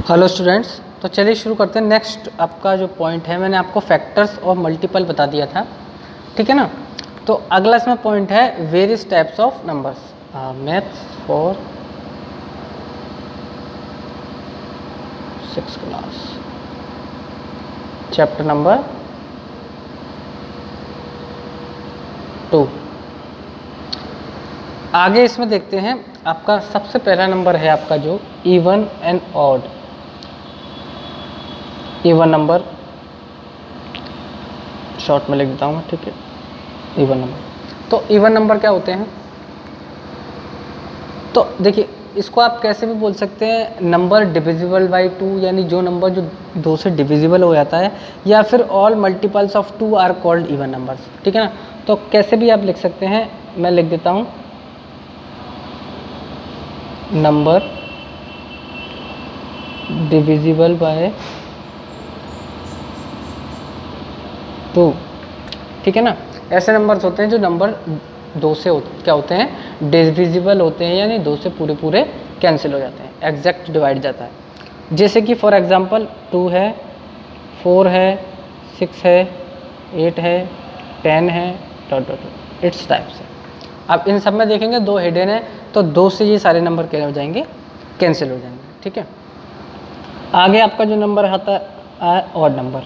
Hello students, तो चलिए शुरू करते हैं। नेक्स्ट आपका जो पॉइंट है, मैंने आपको फैक्टर्स और मल्टीपल बता दिया था, ठीक है ना। तो अगला इसमें पॉइंट है various types of numbers, maths for 6th class, chapter number 2। आगे इसमें देखते हैं, आपका सबसे पहला नंबर है आपका जो even and odd. Even number short में लिख देता हूँ, ठीक है। इवन नंबर, तो इवन नंबर क्या होते हैं? तो देखिए, इसको आप कैसे भी बोल सकते हैं, नंबर डिविजिबल बाई 2, यानी जो नंबर जो 2 से डिविजिबल हो जाता है, या फिर all multiples of 2 are called even numbers, ठीक है ना। तो कैसे भी आप लिख सकते हैं, मैं लिख देता हूँ नंबर डिविजिबल बाय 2, ठीक है ना। ऐसे नंबर्स होते हैं जो नंबर 2 से क्या होते हैं, डिविजिबल होते हैं, यानी 2 से पूरे पूरे कैंसिल हो जाते हैं, एग्जैक्ट डिवाइड जाता है। जैसे कि फॉर एग्जांपल 2 है, 4 है, 6 है, 8 है, 10 है, डॉट डॉट इट्स टाइप से। अब इन सब में देखेंगे 2 हिडन है, तो 2 से ये सारे नंबर क्या हो जाएंगे, कैंसिल हो जाएंगे, ठीक है। आगे आपका जो नंबर आता है ऑड नंबर।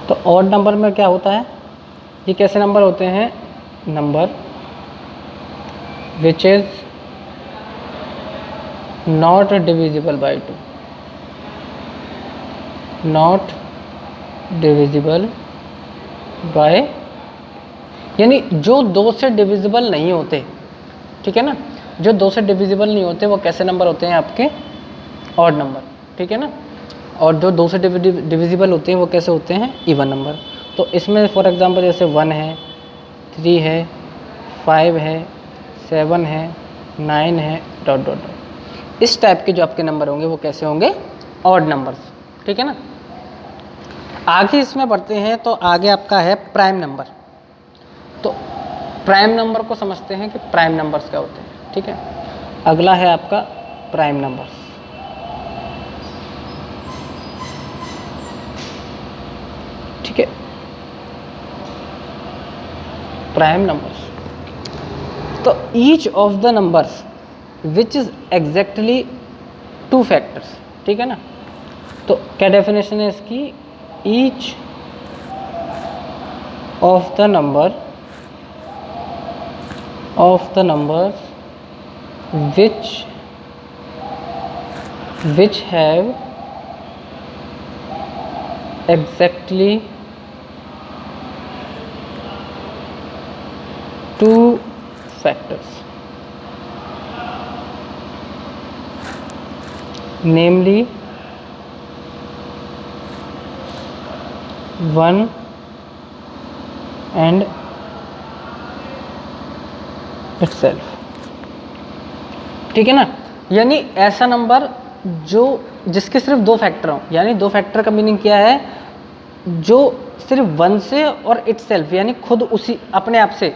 तो ऑड नंबर में क्या होता है, ये कैसे नंबर होते हैं, number which is not divisible by 2, not divisible by, यानी जो 2 से डिविजिबल नहीं होते, ठीक है ना। जो 2 से डिविजिबल नहीं होते वो कैसे नंबर होते हैं, आपके ऑड नंबर, ठीक है ना। और जो 2 से डिविजिबल होते हैं वो कैसे होते हैं, इवन नंबर। तो इसमें फॉर एग्जांपल जैसे 1 है, 3 है, 5 है, 7 है, 9 है, डॉट डॉट डॉट। इस टाइप के जो आपके नंबर होंगे वो कैसे होंगे, ऑड नंबर्स, ठीक है ना। आगे इसमें बढ़ते हैं, तो आगे आपका है प्राइम नंबर। तो प्राइम नंबर को समझते हैं कि प्राइम नंबर्स क्या होते हैं, ठीक है। अगला है आपका प्राइम नंबर्स। ठीक है, प्राइम नंबर्स। तो each of the numbers which is exactly 2 factors, ठीक है ना। तो क्या डेफिनेशन है इसकी, each of the numbers which have exactly 2 factors, namely 1 and itself, ठीक है ना। यानी ऐसा नंबर जो जिसके सिर्फ 2 फैक्टर हों, यानी 2 फैक्टर का मीनिंग क्या है, जो सिर्फ 1 से और इटसेल्फ यानी खुद उसी अपने आप से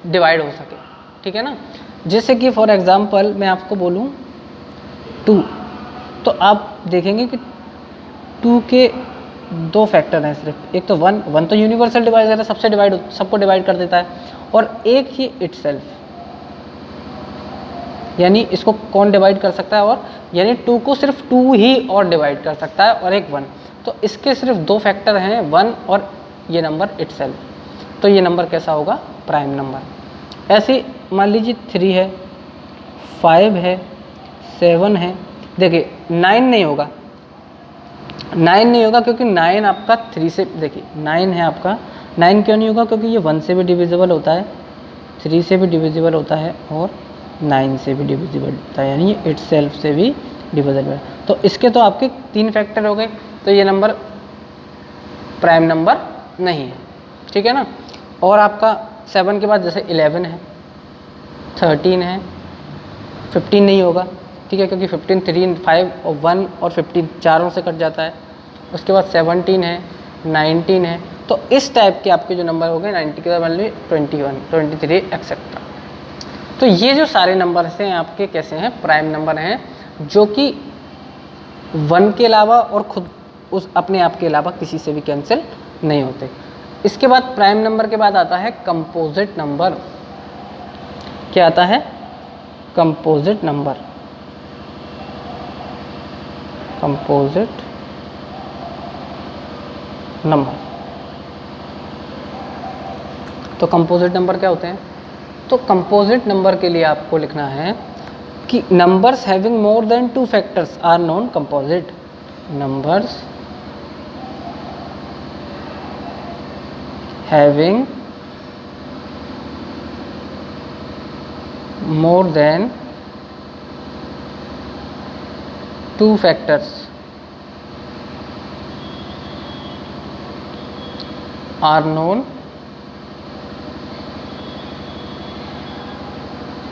डिवाइड हो सके, ठीक है ना। जैसे कि फॉर एग्जांपल मैं आपको बोलूं 2, तो आप देखेंगे कि 2 के 2 फैक्टर हैं सिर्फ। एक तो 1 तो यूनिवर्सल डिवाइजर है, सबको डिवाइड कर देता है, और एक ही इटसेल्फ, यानी इसको कौन डिवाइड कर सकता है, और यानी 2 को सिर्फ 2 ही और डिवाइड कर सकता है, और एक 1। तो इसके सिर्फ 2 फैक्टर हैं, 1 और ये नंबर इटसेल्फ। तो ये नंबर कैसा होगा, प्राइम नंबर। ऐसे मान लीजिए 3 है, 5 है, 7 है। देखिए 9 नहीं होगा, 9 नहीं होगा क्योंकि 9 आपका 3 से, देखिए 9 है आपका, 9 क्यों नहीं होगा, क्योंकि ये 1 से भी डिविजिबल होता है, 3 से भी डिविजिबल होता है, और 9 से भी डिविजिबल होता है, यानी ये इटसेल्फ से भी डिविजिबल है। तो इसके तो आपके 3 फैक्टर हो गए, तो ये नंबर प्राइम नंबर नहीं है, ठीक है ना। और आपका 7 के बाद जैसे 11 है, 13 है, 15 नहीं होगा, ठीक है, क्योंकि 15 3 5 और 1 और 15 चारों से कट जाता है। उसके बाद 17 है, 19 है। तो इस टाइप के आपके जो नंबर हो गए 90 के बाद मान लीजिए 21, 23 एक्सेट्रा। तो ये जो सारे नंबर हैं आपके कैसे हैं, प्राइम नंबर हैं, जो कि 1 के अलावा और खुद उस अपने आप के अलावा किसी से भी कैंसिल नहीं होते। इसके बाद प्राइम नंबर के बाद आता है कंपोजिट नंबर। क्या आता है? Composite number. Composite number. तो कंपोजिट नंबर क्या होते हैं? तो कंपोजिट नंबर के लिए आपको लिखना है कि numbers having more than 2 factors are non composite. Numbers having more than 2 factors are known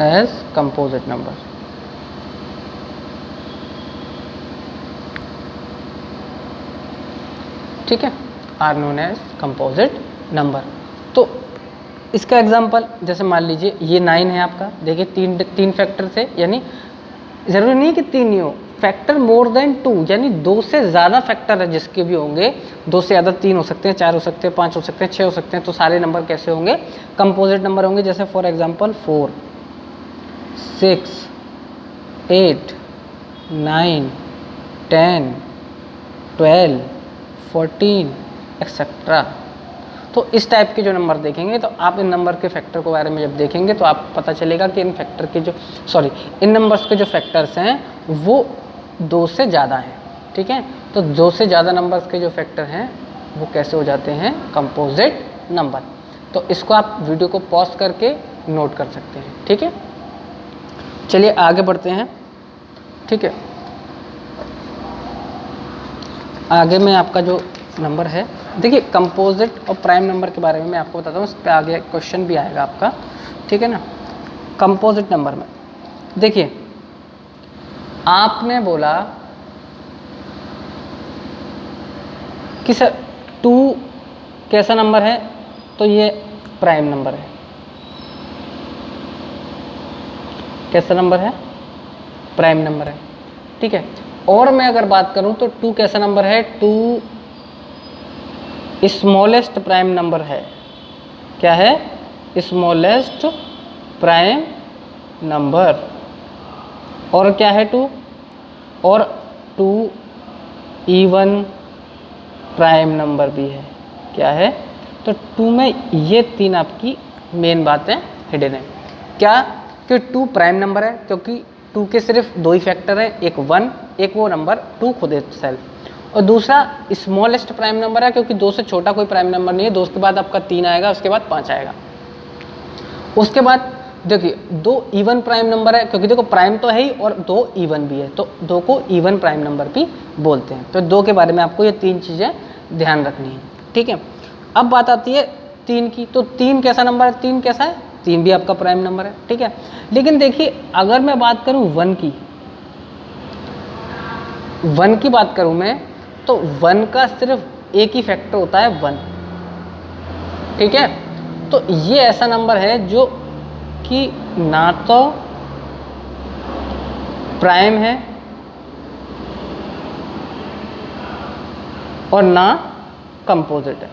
as composite number। ठीक है, are known as composite number. तो इसका एग्जाम्पल जैसे मान लीजिए ये 9 है आपका, देखिए तीन फैक्टर थे, यानी जरूरी नहीं कि 3 ही हो, फैक्टर मोर देन 2 यानी 2 से ज़्यादा फैक्टर है जिसके भी होंगे, 2 से ज़्यादा 3 हो सकते हैं, 4 हो सकते हैं, 5 हो सकते हैं, 6 हो सकते हैं। तो सारे नंबर कैसे होंगे? कंपोजिट नंबर होंगे। जैसे फॉर एग्जांपल 4, 6, 8, 9, 10, 12, 14 एक्सेट्रा। तो इस टाइप के जो नंबर देखेंगे तो आप इन नंबर के फैक्टर के बारे में जब देखेंगे तो आप पता चलेगा कि इन नंबर्स के जो फैक्टर्स हैं वो 2 से ज़्यादा हैं। ठीक है, तो 2 से ज़्यादा नंबर्स के जो फैक्टर हैं वो कैसे हो जाते हैं? Composite number. तो इसको आप वीडियो को पॉज करके नोट कर सकते हैं। ठीक है, चलिए आगे बढ़ते हैं। ठीक है, आगे में आपका जो नंबर है, देखिए कंपोजिट और प्राइम नंबर के बारे में मैं आपको बताता हूँ, इस पर आगे क्वेश्चन भी आएगा आपका। ठीक है ना, कंपोजिट नंबर में देखिए आपने बोला कि सर 2 कैसा नंबर है? तो ये प्राइम नंबर है। कैसा नंबर है? प्राइम नंबर है। ठीक है, और मैं अगर बात करूं तो 2 कैसा नंबर है? 2 स्मॉलेस्ट प्राइम नंबर है। क्या है? Smallest prime number. और क्या है 2? और 2 इवन प्राइम नंबर भी है। क्या है? तो 2 में ये 3 आपकी मेन बातें हिडन है। क्या? कि 2 प्राइम नंबर है क्योंकि 2 के सिर्फ 2 ही फैक्टर है, एक 1, एक वो नंबर 2 खुद सेल्फ। और दूसरा स्मॉलेस्ट प्राइम नंबर है क्योंकि 2 से छोटा कोई प्राइम नंबर नहीं है। 2 के बाद आपका 3 आएगा, उसके बाद 5 आएगा। उसके बाद देखिए 2 इवन प्राइम नंबर है क्योंकि देखो प्राइम तो है ही और 2 इवन भी है, तो 2 को इवन प्राइम नंबर भी बोलते हैं। तो 2 के बारे में आपको ये 3 चीज़ें ध्यान रखनी है। ठीक है, अब बात आती है 3 की। तो 3 कैसा नंबर है? 3 कैसा है? 3 भी आपका प्राइम नंबर है। ठीक है, लेकिन देखिए अगर मैं बात करूं 1 की, 1 की बात करूं मैं, तो 1 का सिर्फ एक ही फैक्टर होता है 1। ठीक है, तो ये ऐसा नंबर है जो कि ना तो प्राइम है और ना कंपोजिट है।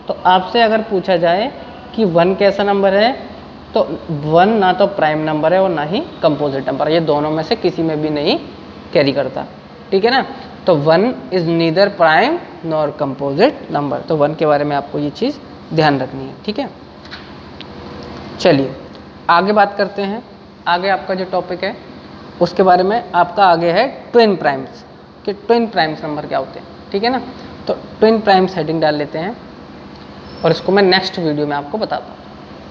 तो आपसे अगर पूछा जाए कि 1 कैसा नंबर है, तो 1 ना तो प्राइम नंबर है और ना ही कंपोजिट नंबर है। ये दोनों में से किसी में भी नहीं कैरी करता। ठीक है ना, तो 1 is neither prime nor composite number. तो 1 के बारे में आपको ये चीज़ ध्यान रखनी है। ठीक है, चलिए आगे बात करते हैं। आगे आपका जो टॉपिक है उसके बारे में आपका आगे है ट्विन प्राइम्स, कि ट्विन प्राइम्स नंबर क्या होते हैं। ठीक है ना, तो ट्विन प्राइम्स हेडिंग डाल लेते हैं और इसको मैं नेक्स्ट वीडियो में आपको बताता हूँ।